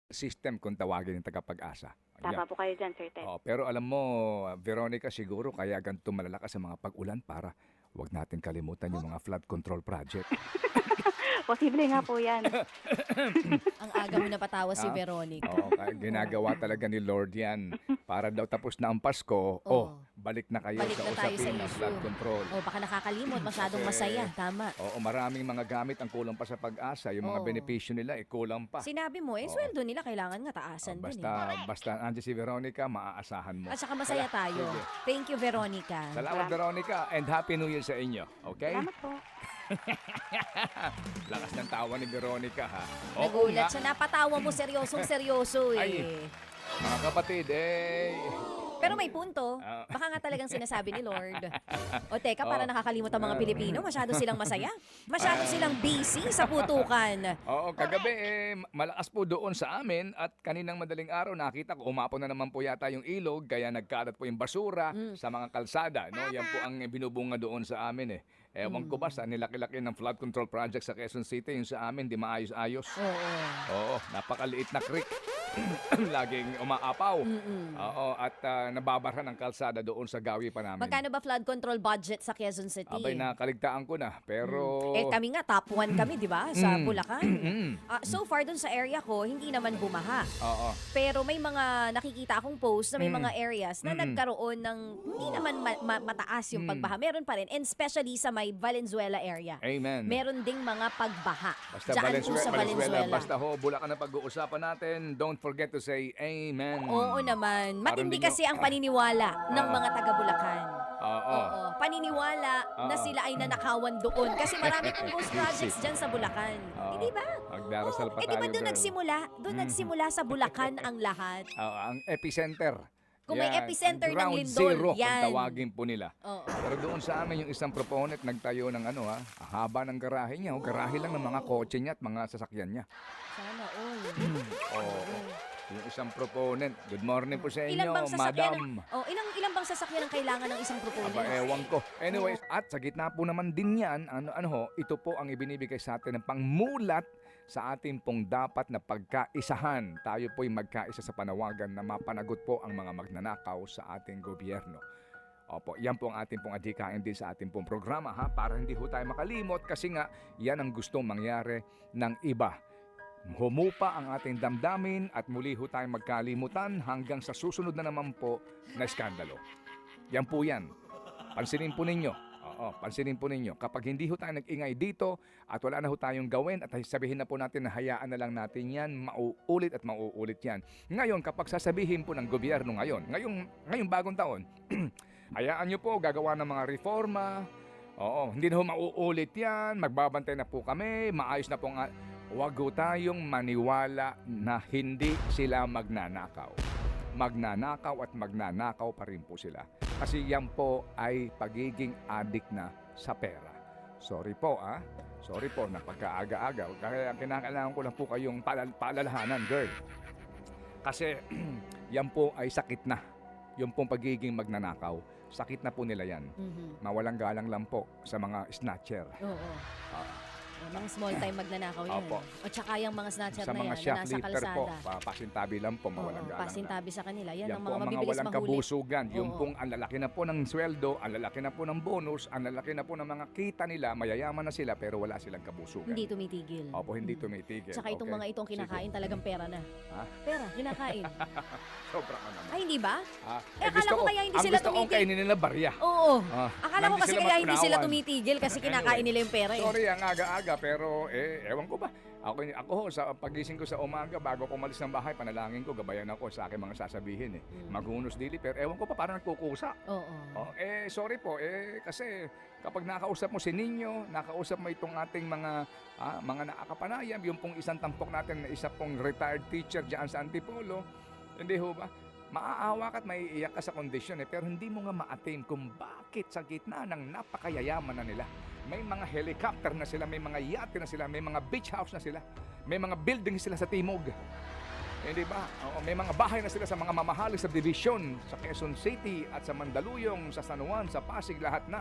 system kung tawagin ng tagapag-asa. Tama po kayo dyan, Sir Ted. Pero alam mo, Veronica, siguro kaya ganito malalakas sa mga pag-ulan para wag natin kalimutan yung mga flood control project. Posible nga po yan. Ang aga mo napatawa si Veronica. Ginagawa talaga ni Lord yan. Para daw tapos na ang Pasko, balik na kayo Balik sa na tayo usapin sa ng issue. flood control. Baka nakakalimot, masyadong masaya. Tama. Maraming mga gamit ang kulang pa sa pag-asa. Yung mga benepisyo nila, kulang pa. Sinabi mo, sweldo nila kailangan nga taasan din. Basta andiyan si Veronica, maaasahan mo. At saka masaya tayo. Sige. Thank you, Veronica. Salamat, Veronica, and Happy New Year sa inyo. Okay? Salamat po. Lakas ng tawa ni Veronica, ha? Nagulat siya. Napatawa mo seryosong-seryoso eh. Ay. Mga kapatid, Pero may punto. Baka nga talagang sinasabi ni Lord. O teka, para nakakalimot ang mga Pilipino, masyado silang masaya. Masyado silang busy sa putukan. Kagabi malakas po doon sa amin at kaninang madaling araw nakita ko umapon na naman po yata yung ilog kaya nagkalat po yung basura sa mga kalsada, no? Yan po ang binubunga doon sa amin Ewan ko ba sa nilaki-laki ng flood control project sa Quezon City, yung sa amin di maayos-ayos. Oo, napakaliit na creek. Laging umaapaw. At nababara ng kalsada doon sa gawi pa namin. Magkano ba flood control budget sa Quezon City? Abay, nakaligtaan ko na. Pero... kami nga, top 1 kami, di ba? Sa Bulacan. So far, dun sa area ko, hindi naman bumaha. Pero may mga nakikita akong post na may mga areas na nagkaroon ng hindi naman mataas yung pagbaha. Meron pa rin. And especially sa may Valenzuela area. Amen. Meron ding mga pagbaha. Basta Diyan po sa Valenzuela. Basta Bulacan na pag-uusapan natin, don't forget to say amen. Oo naman. Matindi Parang kasi ang paniniwala ng mga taga-Bulacan. Oo. Paniniwala na sila ay nanakawan doon. Kasi marami pong ghost projects dyan sa Bulacan. Hindi ba? Magdarasal pa di ba tayo, doon girl. nagsimula? Doon nagsimula sa Bulacan ang lahat. Ang epicenter. Kung may epicenter ng ground lindol, zero, yan. kung tawagin po nila. Pero doon sa amin, yung isang proponent nagtayo ng haba ng garahe niya. Garahe lang ng mga kotse niya at mga sasakyan niya. Sana all. Yung isang proponent. Good morning po sa Ilan inyo, bang sasakyan madam. ilang bang sasakyan ang kailangan ng isang proponent? Ewan ko. Anyways, at sa gitna po naman din yan, ito po ang ibinibigay sa atin ng pangmulat sa atin pong dapat na pagkaisahan. Tayo po'y magkaisa sa panawagan na mapanagot po ang mga magnanakaw sa ating gobyerno. Yan po ang ating pong adhikain din sa ating pong programa, para hindi ho tayo makalimot kasi nga yan ang gustong mangyari ng iba. Humupa ang ating damdamin at muli ho tayong magkalimutan hanggang sa susunod na naman po na skandalo. Yan po yan. Pansinin po ninyo. Pansinin po ninyo. Kapag hindi ho tayo nag-ingay dito at wala na ho tayong gawin at sabihin na po natin na hayaan na lang natin yan, mauulit at mauulit yan. Ngayon, kapag sasabihin po ng gobyerno ngayong bagong taon, hayaan nyo po gagawa ng mga reforma. Hindi na ho mauulit yan. Magbabantay na po kami. Maayos na po nga. Huwag ho tayong maniwala na hindi sila magnanakaw. Magnanakaw at magnanakaw pa rin po sila. Kasi yan po ay pagiging adik na sa pera. Sorry po, Sorry po na pagkaaga-aga. Kaya kinakailangan ko lang po kayong paalalahanan, girl. Kasi yan po ay sakit na. Yung pong pagiging magnanakaw. Sakit na po nila yan. Mawalang galang lang po sa mga snatcher. Mga small time magnanakaw yan. At saka yung mga snatcher sa na mga yan, na nasa shoplifter po, kalsada. pasintabi lang po, mawalang galang. Pasintabi sa kanila. Yan ang po mga ang mga mabibilis walang mahuli. kabusugan. Yung pong ang lalaki na po ng sweldo, ang lalaki na po ng bonus, ang lalaki na po ng mga kita nila, mayayaman na sila pero wala silang kabusugan. Hindi tumitigil. Hindi tumitigil. Tsaka itong mga itong kinakain talagang pera na. Pera, kinakain. Sobra ka naman. Ay, hindi ba? gusto Akala ko kaya hindi sila Ang gusto kong tumitigil. kainin nila barya. Oo. Akala ko Hindi kasi sila kaya hindi sila mag-unawan. tumitigil kasi kinakain nila yung pera. Sorry, ang aga-aga pero ewan ko ba. Ako sa pagising ko sa umaga bago ko umalis ng bahay, panalangin ko, gabayan ako sa aking mga sasabihin Maghunos dili pero ewan ko pa parang nagkukusa. Sorry po kasi kapag nakausap mo si Ninyo, nakausap mo itong ating mga nakakapanayam, yung pong isang tampok natin na isa pong retired teacher diyan sa Antipolo, hindi ho ba? Maaawa ka at maiiyak ka sa kondisyon pero hindi mo nga ma-attain kung bakit sa gitna ng napakayayaman na nila. May mga helicopter na sila, may mga yate na sila, may mga beach house na sila, may mga building sila sa Timog. Hindi ba? May mga bahay na sila sa mga mamahaling subdivision sa Quezon City at sa Mandaluyong, sa San Juan, sa Pasig, lahat na.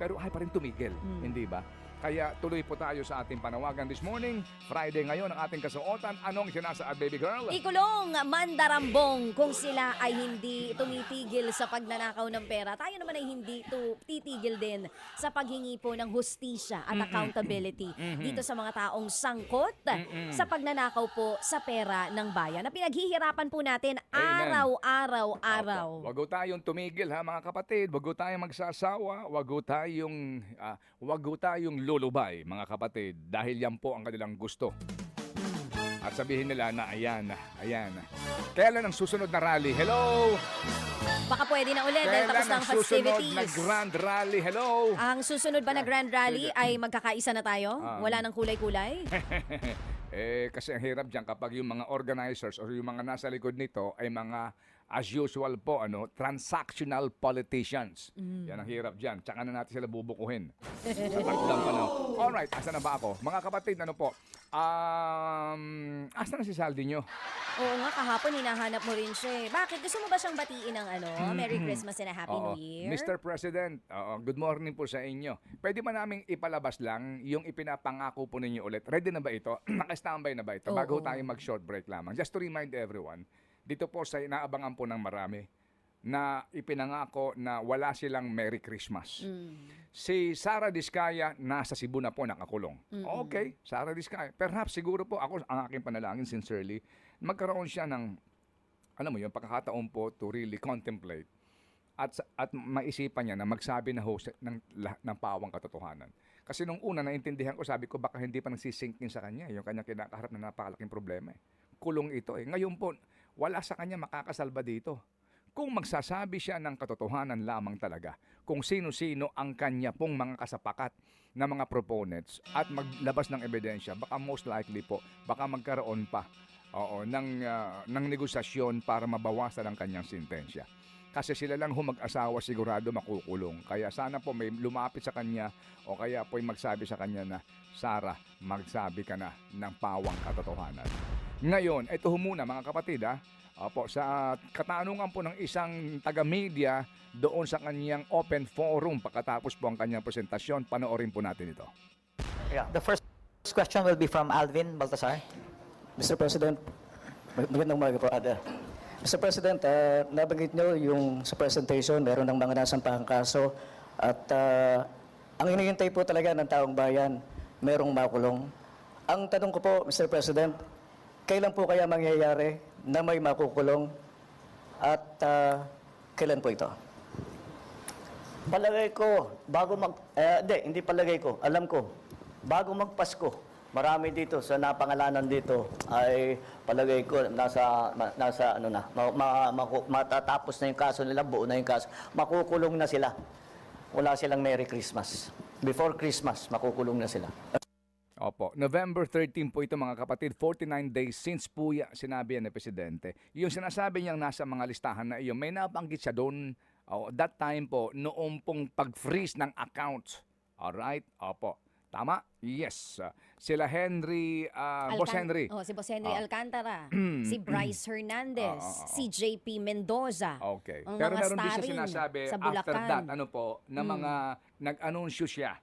Pero ay pa rin tumigil, hindi ba? Kaya tuloy po tayo sa ating panawagan this morning. Friday ngayon ang ating kasuotan. Anong sinasaad, baby girl? Ikulong, mandarambong kung sila ay hindi tumitigil sa pagnanakaw ng pera. Tayo naman ay hindi titigil din sa paghingi po ng hustisya at accountability dito sa mga taong sangkot sa pagnanakaw po sa pera ng bayan na pinaghihirapan po natin araw-araw. Wag ho tayong tumigil ha mga kapatid. Wag ho tayong magsasawa. Wag ho tayong lulubay mga kapatid dahil yan po ang kanilang gusto. At sabihin nila na ayan. Kailan ang susunod na rally? Hello! Baka pwede na ulit dahil tapos na ang festivities. Susunod na grand rally? Hello! Ang susunod ba na grand rally ay magkakaisa na tayo? Wala nang kulay-kulay? Kasi ang hirap dyan kapag yung mga organizers o yung mga nasa likod nito ay mga as usual po, transactional politicians. Yan ang hirap dyan. Tsaka na natin sila bubukuhin. Sa takdang panahon. Alright, asa na ba ako? Mga kapatid, asa na si Saldi nyo? Oo nga, kahapon hinahanap mo rin siya. Bakit? Gusto mo ba siyang batiin ng Merry Christmas and a Happy New Year? Mr. President, good morning po sa inyo. Pwede ba naming ipalabas lang yung ipinapangako po ninyo ulit? Ready na ba ito? Naka-standby na ba ito? Bago tayo mag-short break lamang. Just to remind everyone, dito po sa inaabangan po ng marami na ipinangako na wala silang Merry Christmas. Si Sara Diskaya nasa Cebu na po nakakulong. Okay, Sara Diskaya. Perhaps siguro po ako ang aking panalangin sincerely, magkaroon siya ng yung pagkakataon po to really contemplate at maisipan niya na magsabi na ng pawang katotohanan. Kasi nung una naintindihan ko, sabi ko baka hindi pa nagsisinkin sa kanya yung kanyang kinakaharap na napakalaking problema. Kulong ito eh. Ngayon po, wala sa kanya makakasalba dito. Kung magsasabi siya ng katotohanan lamang talaga, kung sino-sino ang kanya pong mga kasapakat na mga proponents at maglabas ng ebidensya, baka most likely po, baka magkaroon pa ng negosasyon para mabawasan ang kanyang sentensya. Kasi sila lang mag-asawa sigurado makukulong. Kaya sana po may lumapit sa kanya o kaya po magsabi sa kanya na, Sara, magsabi ka na ng pawang katotohanan. Ngayon, ito muna mga kapatid sa katanungan po ng isang taga-media doon sa kanyang open forum pagkatapos po ang kanyang presentasyon, panoorin po natin ito. Yeah. The first question will be from Alvin Baltasar. Mr. President, magandang umaga po. Mr. President, nabanggit nyo yung sa presentation, meron ng mga nasampahang kaso at ang hinihintay po talaga ng taong bayan, merong makulong. Ang tanong ko po, Mr. President, kailan po kaya mangyayari na may makukulong at kailan po ito? Palagay ko, hindi palagay ko, alam ko, bago magpasko, marami dito sa napangalanan dito ay palagay ko matatapos na yung kaso nila, buo na yung kaso, makukulong na sila. Wala silang Merry Christmas. Before Christmas, makukulong na sila. Opo, November 13 po ito mga kapatid, 49 days since po sinabi yan ng Presidente. Yung sinasabi niyang nasa mga listahan na iyon, may nabanggit siya doon, that time po, noong pong pag-freeze ng accounts. Alright? Opo. Tama? Yes. Sila Henry, Boss Henry. Si Boss Henry Alcantara, si Bryce Hernandez, si JP Mendoza. Okay. Ang Pero mga meron din siya starring sinasabi sa after Bulacan. that, na mga nag-anunsyo siya.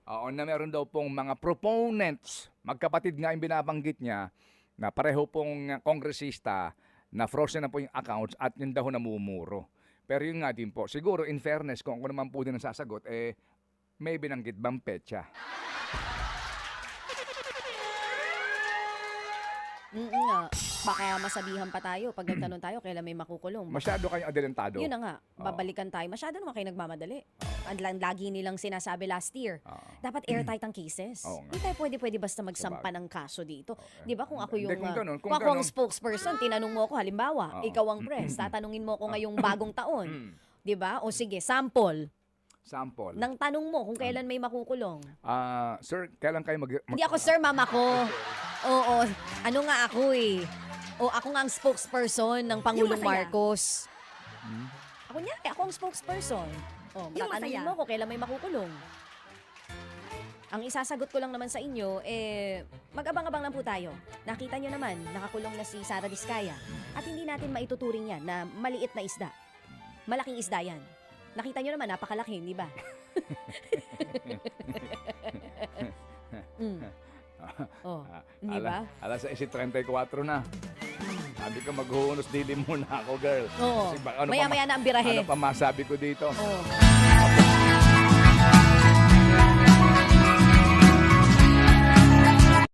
Na meron daw pong mga proponents, magkapatid nga yung binabanggit niya, na pareho pong kongresista na frozen na po yung accounts at yun daw namumuro. Pero yun nga din po, siguro in fairness, kung ako naman po din ang sasagot, may binanggit bang petsa? Baka masabihan pa tayo pag nagtanong tayo kailan may makukulong. Masyado kayong adelantado. Yun na nga, babalikan tayo. Masyado naman kayo nagmamadali. Lagi nilang sinasabi last year, dapat airtight ang cases. Hindi tayo pwede basta magsampa ng kaso dito. Di ba kung ako yung, kung ako ang spokesperson, tinanong mo ako, halimbawa, ikaw ang press, tatanungin mo ako ngayong bagong taon. Di ba? O sige, sample. Nang tanong mo kung kailan may makukulong. Sir, kailan kayo Hindi ako sir, mama ko. Oo, ano nga ako eh. O ako nga ang spokesperson ng Pangulong Marcos. Ako niya, ako ang spokesperson. O, tatanungin mo ko kailan may makukulong. Ang isasagot ko lang naman sa inyo, mag-abang-abang lang po tayo. Nakita nyo naman, nakakulong na si Sara Diskaya. At hindi natin maituturing yan na maliit na isda. Malaking isda yan. Nakita nyo naman, napakalaki, di ba? Oh, hindi ba? Alas 6:34 na. Sabi ko maghuhunos dili muna ako, girl. Oo. Kasi ano Maya-maya na ang birahe. Ano pa masabi ko dito? Oo.